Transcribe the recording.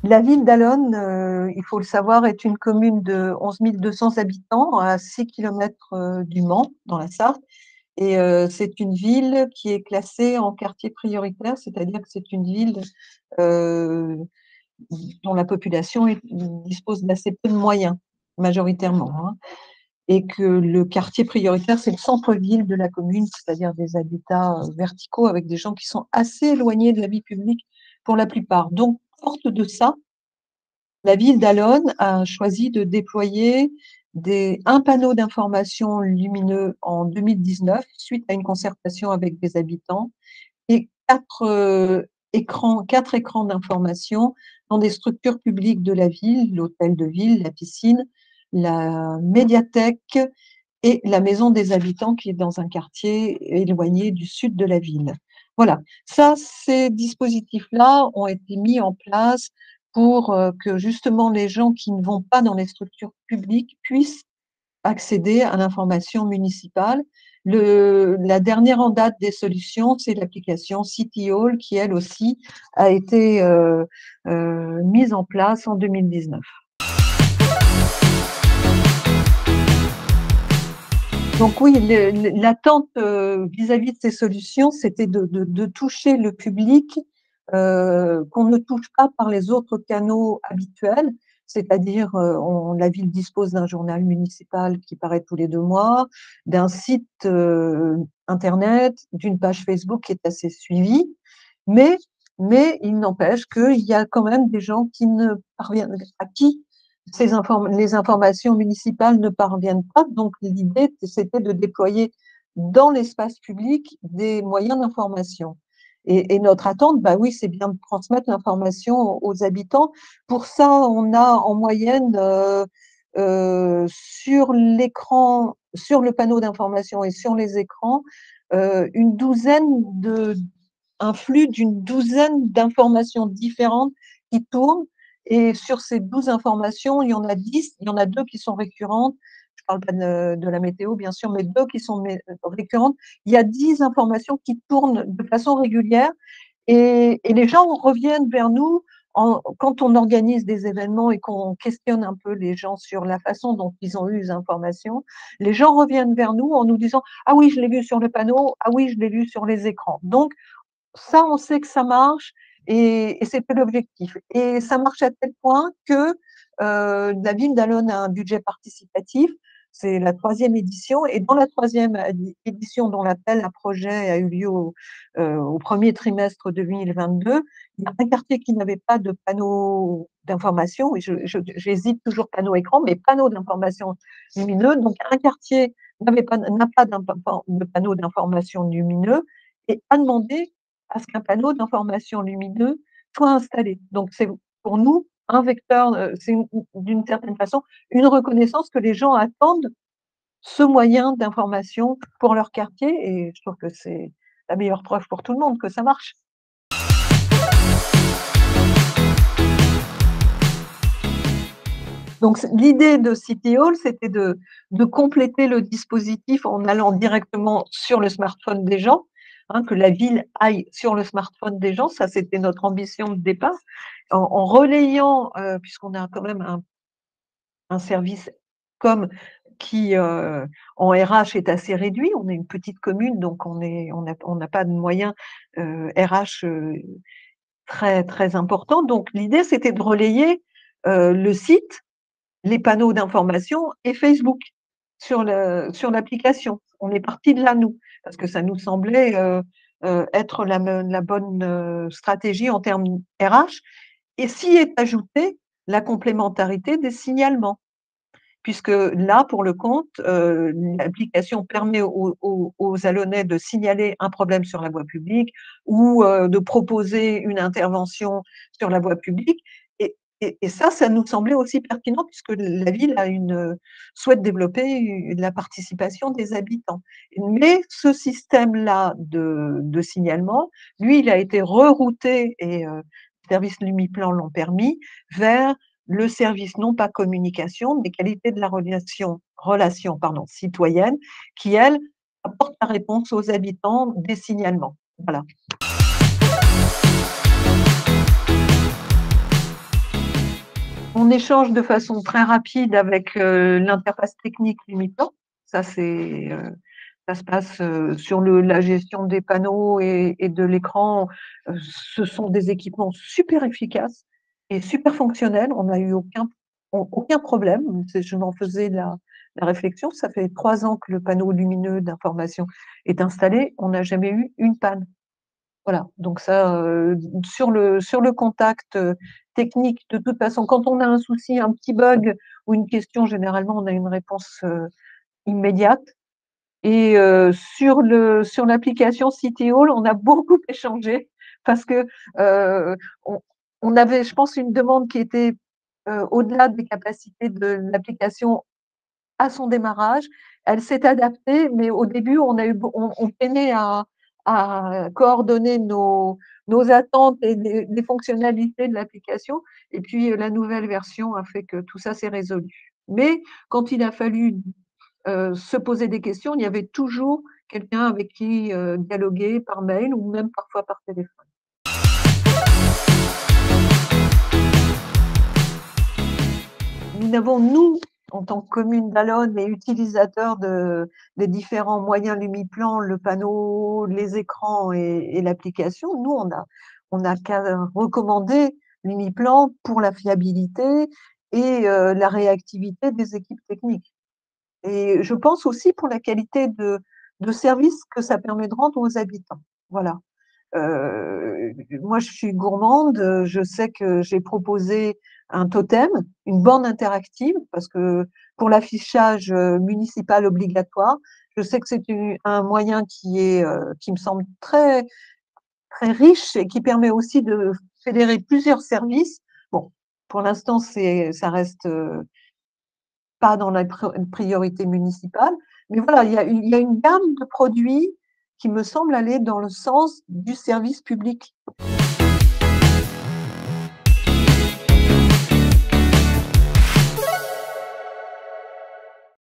La ville d'Allonnes, il faut le savoir, est une commune de 11 200 habitants à 6 kilomètres du Mans, dans la Sarthe. Et c'est une ville qui est classée en quartier prioritaire, c'est-à-dire que c'est une ville euh, dont la population dispose d'assez peu de moyens, majoritairement, hein. Et que le quartier prioritaire, c'est le centre-ville de la commune, c'est-à-dire des habitats verticaux avec des gens qui sont assez éloignés de la vie publique pour la plupart. Donc, forte de ça, la ville d'Allonnes a choisi de déployer un panneau d'information lumineux en 2019, suite à une concertation avec des habitants, et quatre écrans d'information dans des structures publiques de la ville, l'hôtel de ville, la piscine, la médiathèque et la maison des habitants qui est dans un quartier éloigné du sud de la ville. Voilà, ça, ces dispositifs-là ont été mis en place pour que justement les gens qui ne vont pas dans les structures publiques puissent accéder à l'information municipale. La dernière en date des solutions, c'est l'application City Hall qui, elle aussi, a été mise en place en 2019. Donc oui, l'attente vis-à-vis de ces solutions, c'était de toucher le public qu'on ne touche pas par les autres canaux habituels, c'est-à-dire la ville dispose d'un journal municipal qui paraît tous les 2 mois, d'un site internet, d'une page Facebook qui est assez suivie, mais, mais il n'empêche qu'il y a quand même des gens qui ne parviennent, à qui les informations municipales ne parviennent pas. Donc, l'idée, c'était de déployer dans l'espace public des moyens d'information. Et notre attente, bah oui, c'est bien de transmettre l'information aux habitants. Pour ça, on a en moyenne sur l'écran, sur le panneau d'information et sur les écrans, un flux d'une douzaine d'informations différentes qui tournent. Et sur ces 12 informations, il y en a 10, il y en a 2 qui sont récurrentes. Je ne parle pas de la météo, bien sûr, mais 2 qui sont récurrentes. Il y a 10 informations qui tournent de façon régulière et les gens reviennent vers nous quand on organise des événements et qu'on questionne un peu les gens sur la façon dont ils ont eu les informations. Les gens reviennent vers nous en nous disant « Ah oui, je l'ai vu sur le panneau, ah oui, je l'ai vu sur les écrans ». Donc, ça, on sait que ça marche et c'était l'objectif. Et ça marche à tel point que la ville d'Allonnes a un budget participatif. C'est la 3e édition. Et dans la 3e édition, dont l'appel à projet a eu lieu au premier trimestre 2022, il y a un quartier qui n'avait pas de panneau d'information. J'hésite toujours panneau écran, mais panneau d'information lumineux. Donc, un quartier n'a pas de panneau d'information lumineux et a demandé à ce qu'un panneau d'information lumineux soit installé. Donc, c'est pour nous un vecteur, c'est d'une certaine façon une reconnaissance que les gens attendent ce moyen d'information pour leur quartier et je trouve que c'est la meilleure preuve pour tout le monde que ça marche. Donc, l'idée de City Hall, c'était de compléter le dispositif en allant directement sur le smartphone des gens, hein, que la ville aille sur le smartphone des gens. Ça, c'était notre ambition de départ. En relayant, puisqu'on a quand même un service comme qui, en RH, est assez réduit. On est une petite commune, donc on n'a pas de moyens RH très, très importants. Donc, l'idée, c'était de relayer le site, les panneaux d'information et Facebook sur l'application. On est parti de là, nous, parce que ça nous semblait être la bonne stratégie en termes RH. Et s'y est ajoutée la complémentarité des signalements, puisque là, pour le compte, l'application permet aux Allonnais de signaler un problème sur la voie publique ou de proposer une intervention sur la voie publique. Et ça nous semblait aussi pertinent puisque la ville souhaite développer la participation des habitants. Mais ce système-là de signalement, lui, il a été rerouté et les services Lumiplan l'ont permis vers le service non pas communication, mais qualité de la relation citoyenne, qui, elle, apporte la réponse aux habitants des signalements. Voilà. on échange de façon très rapide avec, l'interface technique Lumipan. Ça, ça se passe, sur la gestion des panneaux et de l'écran. Ce sont des équipements super efficaces et super fonctionnels. On n'a eu aucun problème. Je m'en faisais la réflexion. Ça fait 3 ans que le panneau lumineux d'information est installé. On n'a jamais eu une panne. Voilà, donc ça, sur le contact, technique, de toute façon, quand on a un souci, un petit bug ou une question, généralement, on a une réponse, immédiate. Et sur l'application City Hall, on a beaucoup échangé parce que, heu, on on avait, je pense, une demande qui était, au-delà des capacités de l'application à son démarrage. Elle s'est adaptée, mais au début, on peinait à coordonner nos attentes et les fonctionnalités de l'application, et puis, la nouvelle version a fait que tout ça s'est résolu. Mais quand il a fallu, se poser des questions, il y avait toujours quelqu'un avec qui, dialoguer par mail ou même parfois par téléphone. Nous n'avons, nous, en tant que commune d'Allonnes et utilisateurs des différents moyens Lumiplan, le panneau, les écrans et l'application, nous, on a qu'à recommander Lumiplan pour la fiabilité et la réactivité des équipes techniques. Et je pense aussi pour la qualité de service que ça permet de rendre aux habitants. Voilà. Moi, je suis gourmande, je sais que j'ai proposé un totem, une borne interactive, parce que pour l'affichage, municipal obligatoire, je sais que c'est un moyen qui me semble très, très riche et qui permet aussi de fédérer plusieurs services. Bon, pour l'instant, ça reste, pas dans la priorité municipale, mais voilà, il y a une gamme de produits qui me semble aller dans le sens du service public.